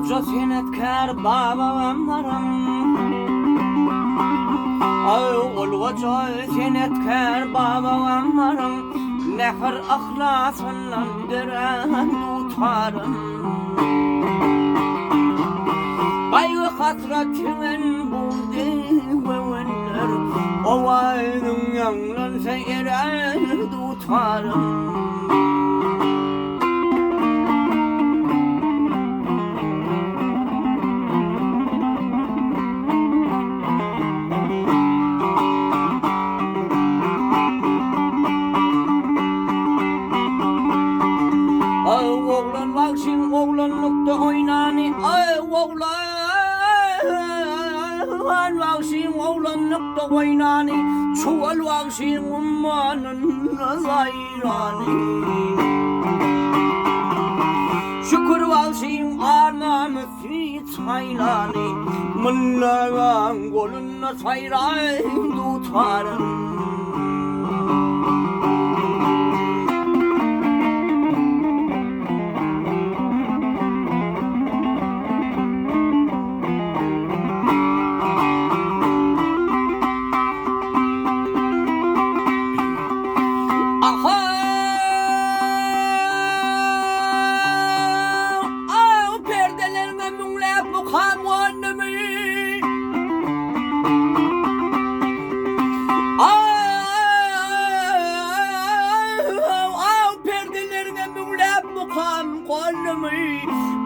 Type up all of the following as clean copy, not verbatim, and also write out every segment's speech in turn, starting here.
Olca senetkar babam varım. Olca senetkar babam varım. Nehir ahlasından diren tutarım. Baygı hasretimin buldu vevenler. Ovaydın yanlan seyrer tutarım. Oğlan vaksin oğlanlıkta oynani. Oğlan vaksin oğlanlıkta oynani. Çuval vaksin ummanın zayrani. Şükür vaksin anamı fitraylani. Mıllağın golünü sayray tutarım.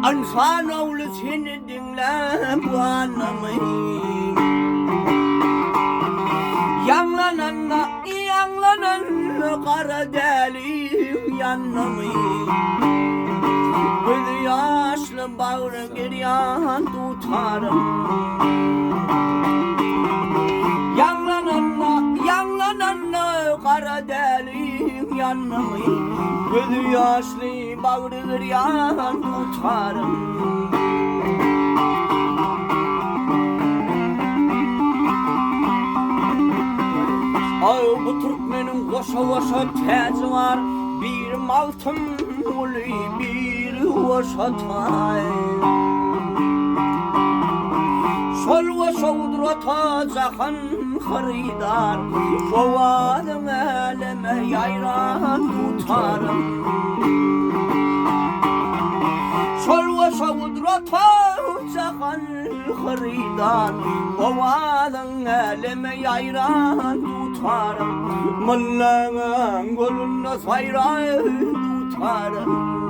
Ansan oğlu seni dinle bu anamı. Yanlananla kara delim yanımı. Gözü yaşlı bağrı giryan tutarım. Yanlananla kara delim yanımı. Gözü yaşlı bağrı giryan tutarım. Bu Türkmenin koşa tezi var. Bir maltım uli bir koşa tay. Sol koşa udurata zahan haridar. Kovadım eleme yayran tutarım. Sol koşa udurata zahan haridar. Kovadım eleme yayran tutarım. Mıllağın golünü sayray tutarım.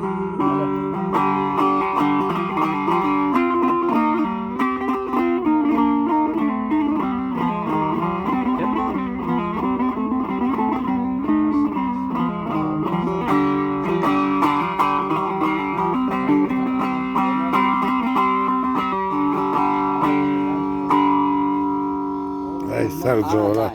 Ay sarıcı ola.